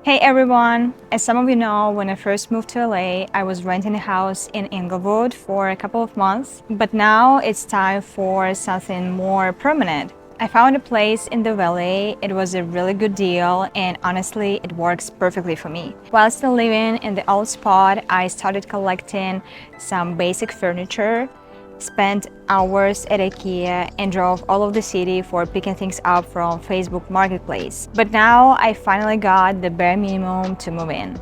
Hey everyone! As some of you know, when I first moved to LA, I was renting a house in Inglewood for a couple of months, but now it's time for something more permanent. I found a place in the valley. It was a really good deal, and honestly, it works perfectly for me. While still living in the old spot, I started collecting some basic furniture, spent hours at IKEA, and drove all over the city for picking things up from Facebook Marketplace. But now I finally got the bare minimum to move in.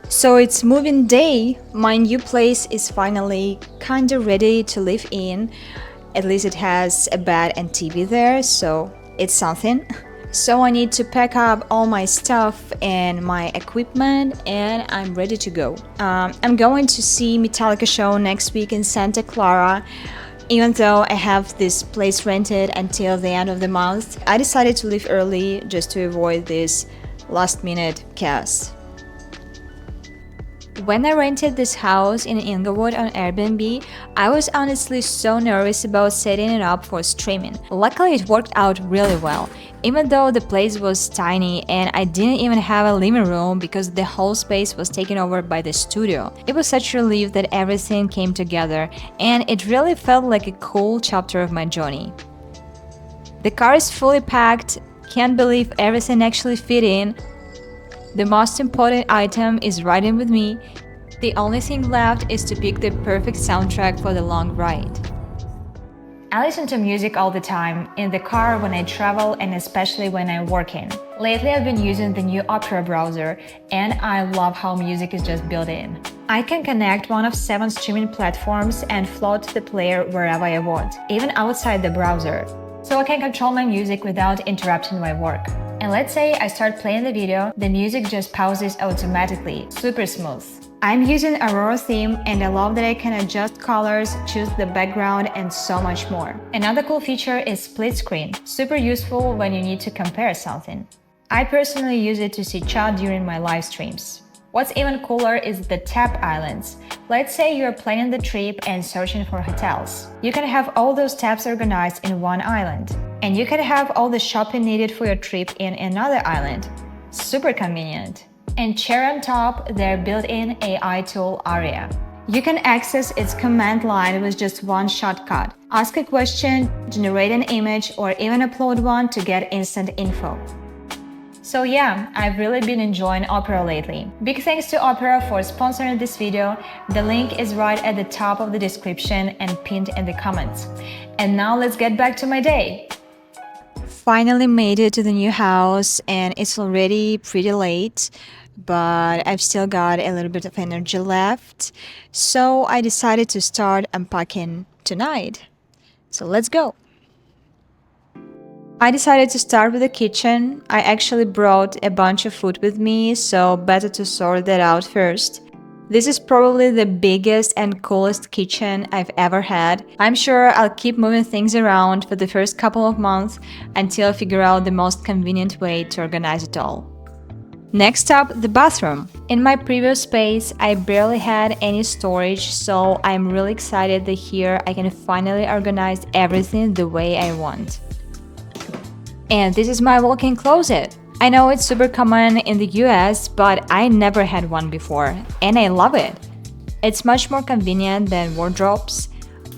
So it's moving day. My new place is finally kinda ready to live in. At least it has a bed and TV there, so it's something. So I need to pack up all my stuff and my equipment, and I'm ready to go. I'm going to see Metallica show next week in Santa Clara. Even though I have this place rented until the end of the month, I decided to leave early just to avoid this last-minute chaos. When I rented this house in Inglewood on Airbnb, I was honestly so nervous about setting it up for streaming. Luckily, it worked out really well, even though the place was tiny and I didn't even have a living room because the whole space was taken over by the studio. It was such a relief that everything came together, and it really felt like a cool chapter of my journey. The car is fully packed, can't believe everything actually fit in. The most important item is riding with me. The only thing left is to pick the perfect soundtrack for the long ride. I listen to music all the time, in the car, when I travel, and especially when I'm working. Lately I've been using the new Opera browser, and I love how music is just built in. I can connect one of 7 streaming platforms and float the player wherever I want, even outside the browser. So I can control my music without interrupting my work. And let's say I start playing the video, the music just pauses automatically, super smooth. I'm using Aurora theme, and I love that I can adjust colors, choose the background, and so much more. Another cool feature is split screen, super useful when you need to compare something. I personally use it to see chat during my live streams. What's even cooler is the tab islands. Let's say you're planning the trip and searching for hotels. You can have all those tabs organized in one island. And you can have all the shopping needed for your trip in another island. Super convenient. And cherry on top, their built-in AI tool Aria. You can access its command line with just one shortcut. Ask a question, generate an image, or even upload one to get instant info. So yeah, I've really been enjoying Opera lately. Big thanks to Opera for sponsoring this video. The link is right at the top of the description and pinned in the comments. And now let's get back to my day. Finally made it to the new house, and it's already pretty late, but I've still got a little bit of energy left. So I decided to start unpacking tonight. So let's go. I decided to start with the kitchen. I actually brought a bunch of food with me, so better to sort that out first. This is probably the biggest and coolest kitchen I've ever had. I'm sure I'll keep moving things around for the first couple of months until I figure out the most convenient way to organize it all. Next up, the bathroom. In my previous space, I barely had any storage, so I'm really excited that here I can finally organize everything the way I want. And this is my walk-in closet. I know it's super common in the US, but I never had one before, and I love it. It's much more convenient than wardrobes.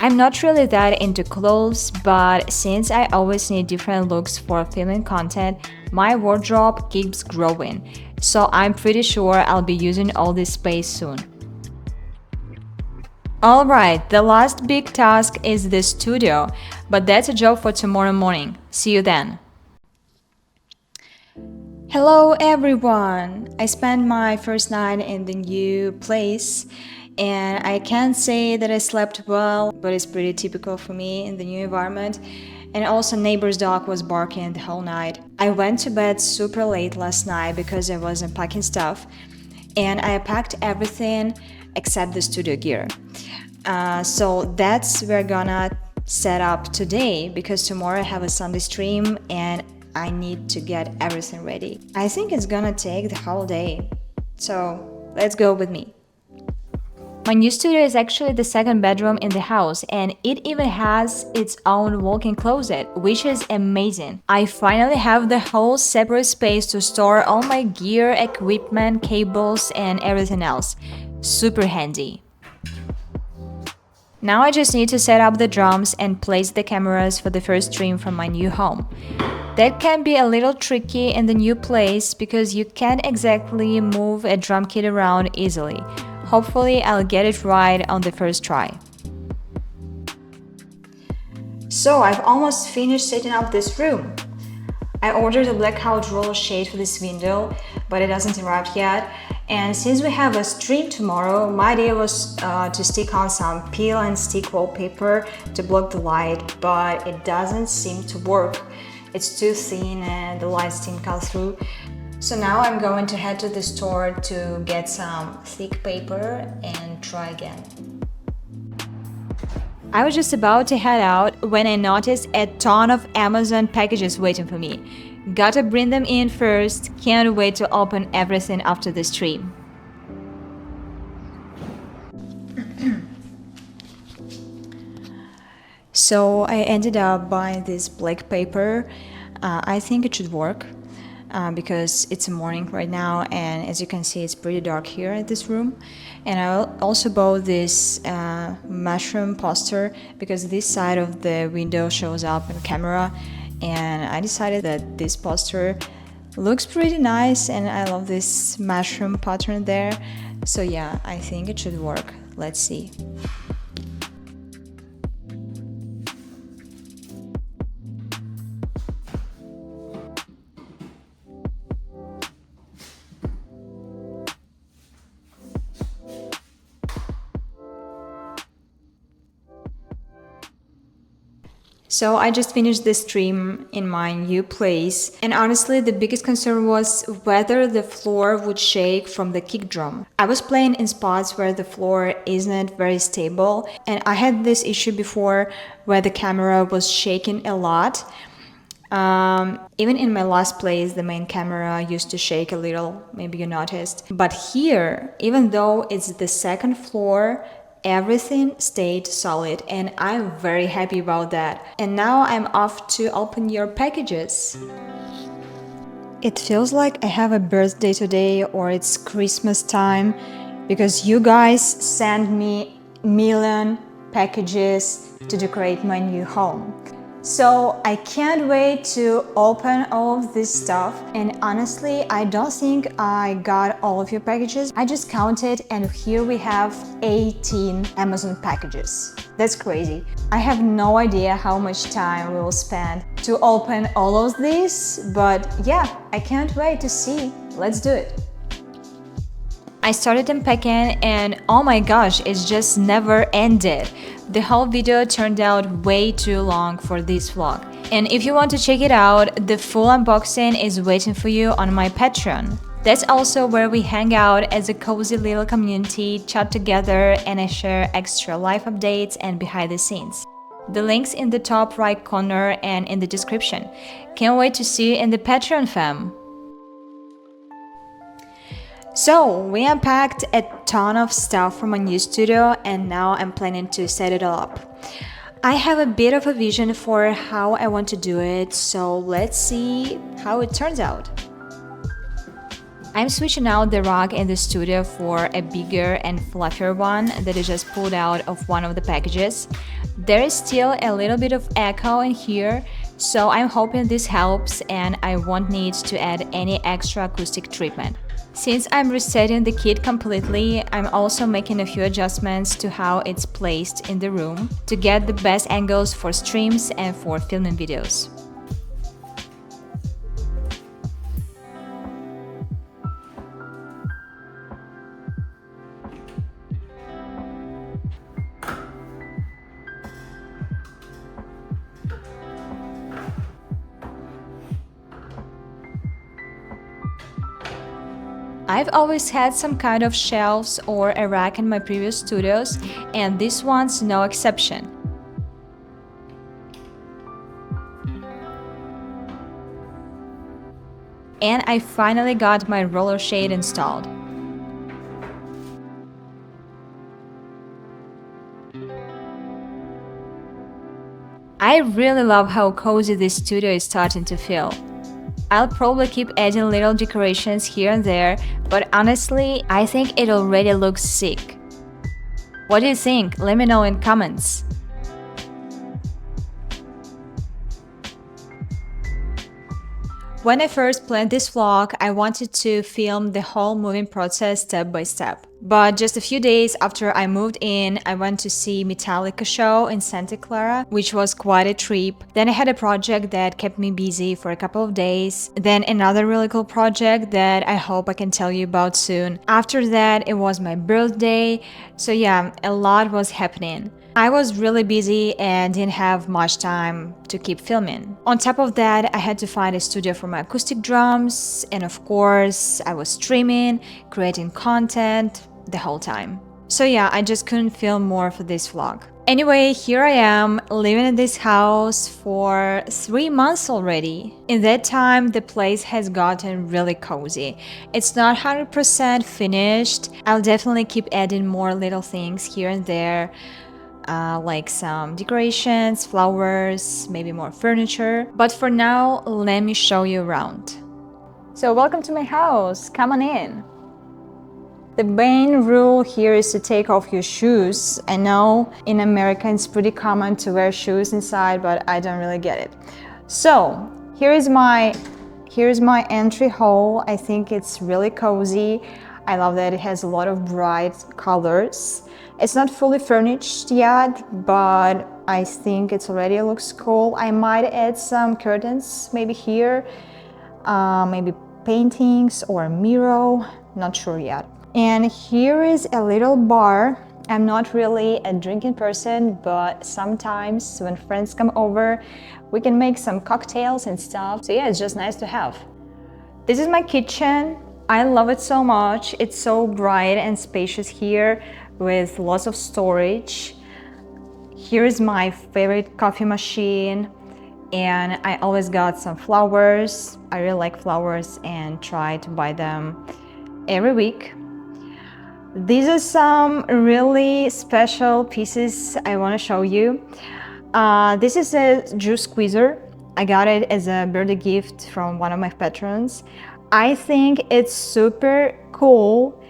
I'm not really that into clothes, but since I always need different looks for filming content, my wardrobe keeps growing, so I'm pretty sure I'll be using all this space soon. Alright, the last big task is the studio, but that's a job for tomorrow morning. See you then. Hello everyone! I spent my first night in the new place, and I can't say that I slept well, but it's pretty typical for me in the new environment. And also neighbor's dog was barking the whole night. I went to bed super late last night because I was unpacking stuff, and I packed everything except the studio gear. So that's we're gonna set up today, because tomorrow I have a Sunday stream and I need to get everything ready. I think it's gonna take the whole day, so let's go with me. My new studio is actually the second bedroom in the house, and it even has its own walk-in closet, which is amazing. I finally have the whole separate space to store all my gear, equipment, cables, and everything else. Super handy. Now I just need to set up the drums and place the cameras for the first stream from my new home. That can be a little tricky in the new place because you can't exactly move a drum kit around easily. Hopefully I'll get it right on the first try. So I've almost finished setting up this room. I ordered a blackout roller shade for this window, but it hasn't arrived yet. And since we have a stream tomorrow, my idea was to stick on some peel and stick wallpaper to block the light, but it doesn't seem to work. It's too thin and the lights didn't come through. So now I'm going to head to the store to get some thick paper and try again. I was just about to head out when I noticed a ton of Amazon packages waiting for me. Gotta bring them in first, can't wait to open everything after the stream. So I ended up buying this black paper. I think it should work because it's morning right now, and as you can see it's pretty dark here at this room. And I also bought this mushroom poster because this side of the window shows up on camera, and I decided that this poster looks pretty nice and I love this mushroom pattern there. So yeah, I think it should work. Let's see. So I just finished the stream in my new place, and honestly the biggest concern was whether the floor would shake from the kick drum. I was playing in spots where the floor isn't very stable, and I had this issue before where the camera was shaking a lot. Even in my last place, the main camera used to shake a little, maybe you noticed. But here, even though it's the second floor, everything stayed solid, and I'm very happy about that. And now I'm off to open your packages. It feels like I have a birthday today or it's Christmas time because you guys send me a million packages to decorate my new home. So I can't wait to open all of this stuff, and honestly I don't think I got all of your packages. I just counted and here we have 18 Amazon packages. That's crazy. I have no idea how much time we will spend to open all of these, but yeah, I can't wait to see. Let's do it. I started unpacking and oh my gosh, it just never ended. The whole video turned out way too long for this vlog. And if you want to check it out, the full unboxing is waiting for you on my Patreon. That's also where we hang out as a cozy little community, chat together, and I share extra life updates and behind the scenes. The link's in the top right corner and in the description. Can't wait to see you in the Patreon fam! So, we unpacked a ton of stuff from my new studio and now I'm planning to set it all up. I have a bit of a vision for how I want to do it, so let's see how it turns out. I'm switching out the rug in the studio for a bigger and fluffier one that I just pulled out of one of the packages. There is still a little bit of echo in here, so I'm hoping this helps and I won't need to add any extra acoustic treatment. Since I'm resetting the kit completely, I'm also making a few adjustments to how it's placed in the room to get the best angles for streams and for filming videos. I've always had some kind of shelves or a rack in my previous studios, and this one's no exception. And I finally got my roller shade installed. I really love how cozy this studio is starting to feel. I'll probably keep adding little decorations here and there, but honestly, I think it already looks sick. What do you think? Let me know in comments. When I first planned this vlog, I wanted to film the whole moving process step by step. But just a few days after I moved in, I went to see Metallica show in Santa Clara, which was quite a trip. Then I had a project that kept me busy for a couple of days. Then another really cool project that I hope I can tell you about soon. After that, it was my birthday. So yeah, a lot was happening. I was really busy and didn't have much time to keep filming. On top of that, I had to find a studio for my acoustic drums, and of course, I was streaming, creating content the whole time. So yeah, I just couldn't film more for this vlog. Anyway, here I am, living in this house for 3 months already. In that time, the place has gotten really cozy. It's not 100% finished. I'll definitely keep adding more little things here and there. Like some decorations, flowers, maybe more furniture. But for now, let me show you around. So welcome to my house, come on in. The main rule here is to take off your shoes. I know in America it's pretty common to wear shoes inside, but I don't really get it. So here's my entry hall. I think it's really cozy. I love that it has a lot of bright colors. It's not fully furnished yet, but I think it already looks cool. I might add some curtains, maybe here, maybe paintings or a mirror, not sure yet. And here is a little bar. I'm not really a drinking person, but sometimes when friends come over, we can make some cocktails and stuff. So yeah, it's just nice to have. This is my kitchen. I love it so much. It's so bright and spacious here with lots of storage. Here is my favorite coffee machine, and I always got some flowers. I really like flowers and try to buy them every week. These are some really special pieces I want to show you. This is a juice squeezer. I got it as a birthday gift from one of my patrons. I think it's super cool.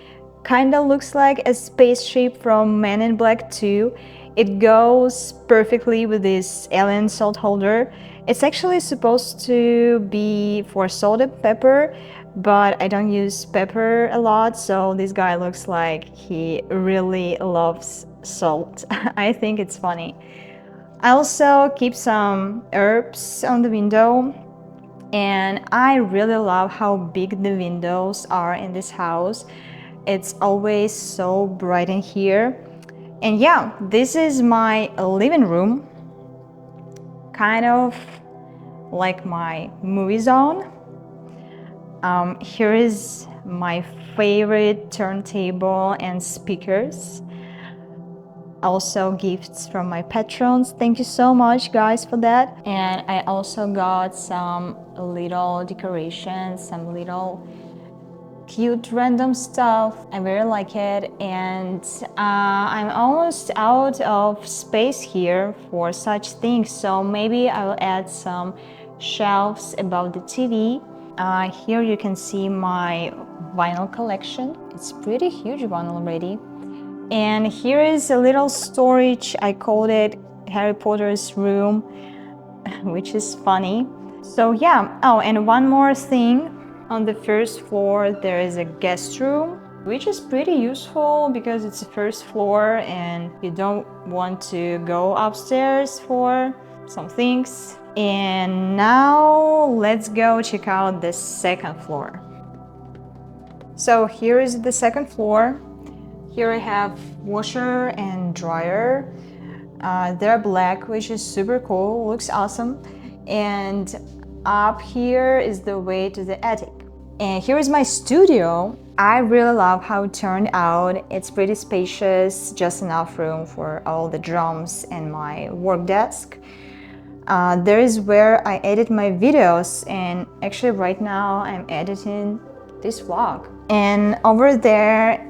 Kinda looks like a spaceship from Men in Black 2. It goes perfectly with this alien salt holder. It's actually supposed to be for salt and pepper, but I don't use pepper a lot, so this guy looks like he really loves salt. I think it's funny. I also keep some herbs on the window, and I really love how big the windows are in this house. It's always so bright in here. And yeah, this is my living room, kind of like my movie zone. Here is my favorite turntable and speakers. Also gifts from my patrons. Thank you so much, guys, for that. And I also got some little decorations, some little cute random stuff. I really like it, and I'm almost out of space here for such things, so maybe I will add some shelves above the TV. Here you can see my vinyl collection. It's pretty huge one already. And here is a little storage. I called it Harry Potter's room, which is funny. So yeah, oh, and one more thing. On the first floor there is a guest room, which is pretty useful because it's the first floor and you don't want to go upstairs for some things. And now let's go check out the second floor. So here is the second floor. Here I have washer and dryer. They're black, which is super cool, looks awesome. And up here is the way to the attic. And here is my studio. I really love how it turned out. It's pretty spacious, just enough room for all the drums and my work desk. There is where I edit my videos, and actually right now I'm editing this vlog. And over there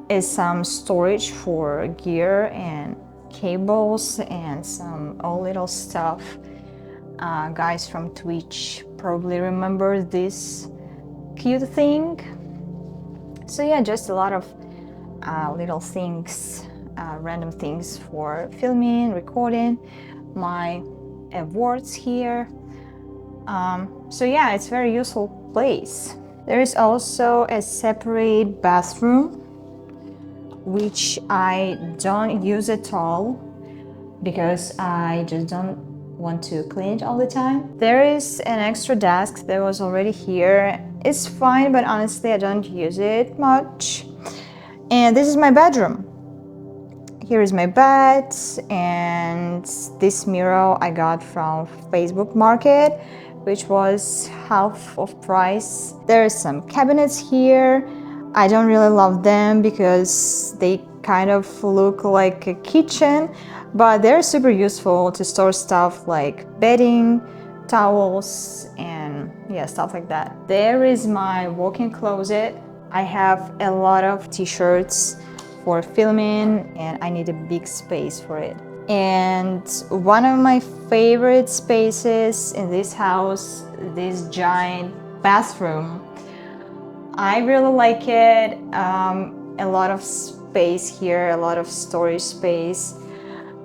is some storage for gear and cables and some old little stuff. Guys from Twitch probably remember this cute thing. So yeah, just a lot of little things, random things for filming, recording, my words here. So yeah, it's a very useful place. There is also a separate bathroom, which I don't use at all because I just don't want to clean it all the time. There is an extra desk that was already here. It's fine, but honestly I don't use it much. And this is my bedroom. Here is my bed, and this mirror I got from Facebook Market, which was half of price. There are some cabinets here. I don't really love them because they kind of look like a kitchen, but they're super useful to store stuff like bedding, towels, and yeah, stuff like that. There is my walk-in closet. I have a lot of t-shirts for filming and I need a big space for it. And one of my favorite spaces in this house, this giant bathroom. I really like it. A lot of space here, a lot of storage space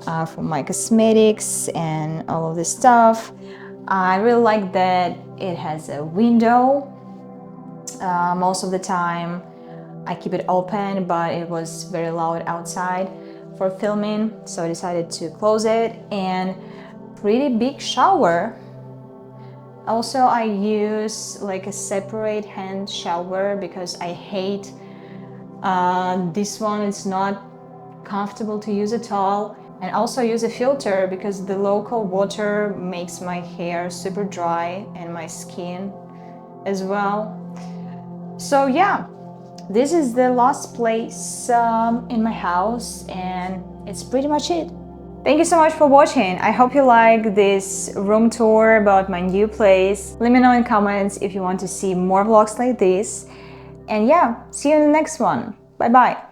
for my cosmetics and all of this stuff. I really like that it has a window. Most of the time I keep it open, but it was very loud outside for filming, so I decided to close it. And pretty big shower. Also, I use like a separate hand shower because I hate this one. It's not comfortable to use at all. And also use a filter because the local water makes my hair super dry and my skin as well. So yeah, this is the last place in my house, and it's pretty much it. Thank you so much for watching. I hope you like this room tour about my new place. Let me know in comments if you want to see more vlogs like this. And yeah, see you in the next one. Bye bye.